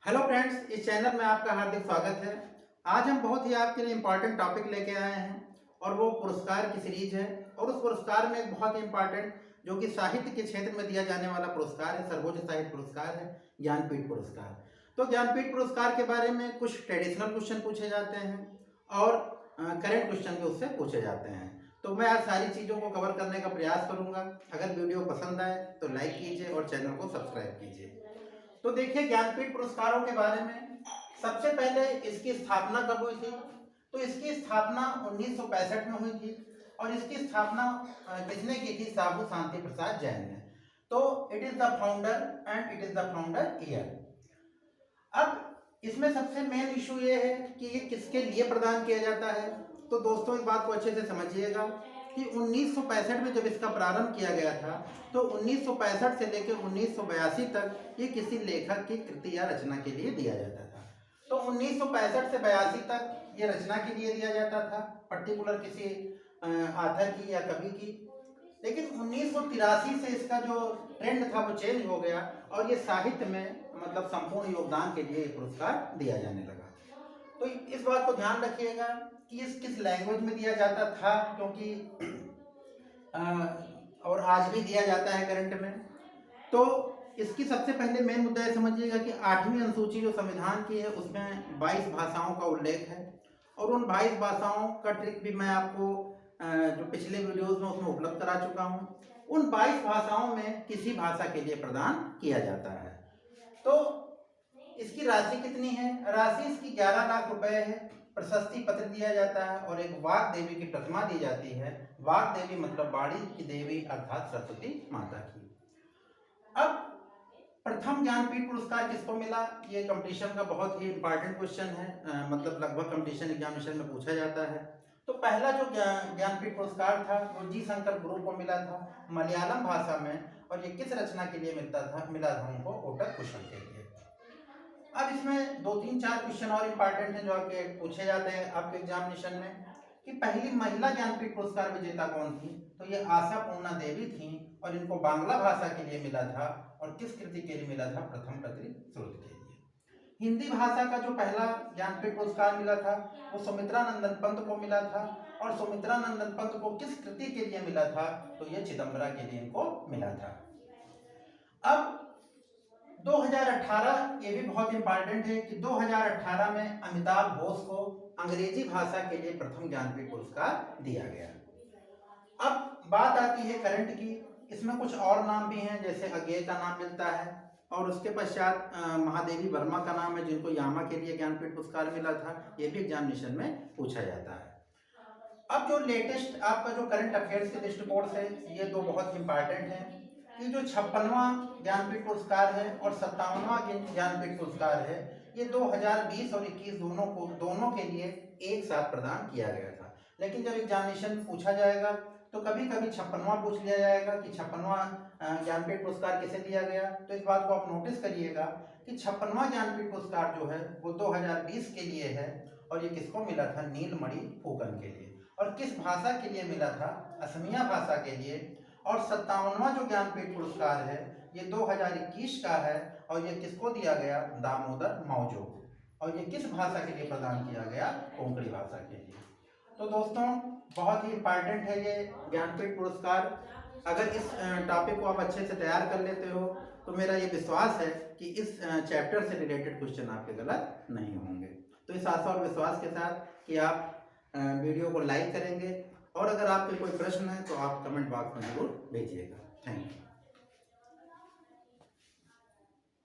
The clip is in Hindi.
हेलो फ्रेंड्स, इस चैनल में आपका हार्दिक स्वागत है। आज हम बहुत ही आपके लिए इम्पोर्टेंट टॉपिक लेके आए हैं और वो पुरस्कार की सीरीज है। और उस पुरस्कार में एक बहुत ही इम्पोर्टेंट जो कि साहित्य के क्षेत्र में दिया जाने वाला पुरस्कार है, सर्वोच्च साहित्य पुरस्कार है ज्ञानपीठ पुरस्कार। तो ज्ञानपीठ पुरस्कार के बारे में कुछ ट्रेडिशनल क्वेश्चन पूछे जाते हैं और करेंट क्वेश्चन भी उससे पूछे जाते हैं। तो मैं आज सारी चीज़ों को कवर करने का प्रयास करूंगा। अगर वीडियो पसंद आए तो लाइक कीजिए और चैनल को सब्सक्राइब कीजिए। तो देखिए, ज्ञानपीठ पुरस्कारों के बारे में सबसे पहले इसकी स्थापना कब हुई थी? तो इसकी स्थापना 1965 में हुई थी और इसकी स्थापना किसने की थी? साबू शांति प्रसाद जैन ने। तो it is the founder and it is the founder year. अब इसमें सबसे मेन इशू ये है कि ये किसके लिए प्रदान किया जाता है। तो दोस्तों, इस बात को अच्छे से समझिएगा कि 1965 में जब इसका प्रारंभ किया गया था तो 1965 से लेकर 1982 तक ये किसी लेखक की कृति या रचना के लिए दिया जाता था। तो 1965 से 82 तक ये रचना के लिए दिया जाता था, पर्टिकुलर किसी आथर की या कवि की। लेकिन 1983 से इसका जो ट्रेंड था वो चेंज हो गया और ये साहित्य में मतलब संपूर्ण योगदान के लिए पुरस्कार दिया जाने लगा। तो इस बात को ध्यान रखिएगा कि इस किस लैंग्वेज में दिया जाता था, क्योंकि और आज भी दिया जाता है करंट में। तो इसकी सबसे पहले मेन मुद्दा ये समझिएगा कि 8वीं अनुसूची जो संविधान की है उसमें 22 भाषाओं का उल्लेख है और उन 22 भाषाओं का ट्रिक भी मैं आपको जो पिछले वीडियोस में उसमें उपलब्ध करा चुका हूँ। उन 22 भाषाओं में किसी भाषा के लिए प्रदान किया जाता है। तो इसकी राशि कितनी है? राशि इसकी 11 लाख रुपए है। प्रशस्ति पत्र दिया जाता है और एक वाग देवी की प्रतिमा दी जाती है। वाग देवी मतलब वाणी की देवी अर्थात सरस्वती माता की। अब प्रथम ज्ञानपीठ पुरस्कार किसको मिला? ये कंपटीशन का बहुत ही इंपॉर्टेंट क्वेश्चन है, मतलब लगभग कंपटीशन एग्जामिनेशन में पूछा जाता है। तो पहला जो ज्ञानपीठ पुरस्कार था वो जी शंकर गुरु को मिला था मलयालम भाषा में। और ये किस रचना के लिए मिला था उनको? ओटक कुशल के लिए। अब इसमें 2-3-4 क्वेश्चन और इम्पॉर्टेंट हैं जो आपके पूछे जाते हैं आपके एग्जामिनेशन में कि पहली महिला ज्ञानपीठ पुरस्कार विजेता कौन थी? तो ये आशा पूर्णा देवी थी और इनको बांग्ला भाषा के लिए मिला था। और किस कृति के लिए मिला था? प्रथम पत्री स्रोत के लिए। हिंदी भाषा का जो पहला ज्ञानपीठ पुरस्कार मिला था वो सुमित्रा नंदन पंत को मिला था। और सुमित्रा नंदन पंत को किस कृति के लिए मिला था? तो ये चिदम्बरा के लिए इनको मिला था। अब 2018 ये भी बहुत इंपॉर्टेंट है कि 2018 में अमिताभ घोष को अंग्रेजी भाषा के लिए प्रथम ज्ञानपीठ पुरस्कार दिया गया। अब बात आती है करंट की। इसमें कुछ और नाम भी हैं, जैसे अज्ञेय का नाम मिलता है और उसके पश्चात महादेवी वर्मा का नाम है जिनको यामा के लिए ज्ञानपीठ पुरस्कार मिला था। ये भी एग्जामिनेशन में पूछा जाता है। अब जो लेटेस्ट आपका जो करंट अफेयर्स के दृष्टिकोण से ये दो बहुत इंपॉर्टेंट है कि जो 56वां ज्ञानपीठ पुरस्कार है और 57वां ज्ञानपीठ पुरस्कार है, ये 2020 और 21 दोनों के लिए एक साथ प्रदान किया गया था। लेकिन जब एग्जामिनेशन पूछा जाएगा तो कभी कभी 56वां पूछ लिया जाएगा कि 56वां ज्ञानपीठ पुरस्कार किसे दिया गया। तो इस बात को आप नोटिस करिएगा कि 56वां ज्ञानपीठ पुरस्कार जो है वो 2020 के लिए है और ये किसको मिला था? नीलमणि फूकन के लिए। और किस भाषा के लिए मिला था? असमिया भाषा के लिए। और 57वां जो ज्ञानपीठ पुरस्कार है ये 2021 का है और ये किसको दिया गया? दामोदर मौजो। और ये किस भाषा के लिए प्रदान किया गया? कोंकणी भाषा के लिए। तो दोस्तों, बहुत ही इंपॉर्टेंट है ये ज्ञानपीठ पुरस्कार। अगर इस टॉपिक को आप अच्छे से तैयार कर लेते हो तो मेरा ये विश्वास है कि इस चैप्टर से रिलेटेड क्वेश्चन आपके गलत नहीं होंगे। तो इस आशा और विश्वास के साथ कि आप वीडियो को लाइक करेंगे और अगर आपके कोई प्रश्न है तो आप कमेंट बॉक्स में जरूर भेजिएगा। Thank you.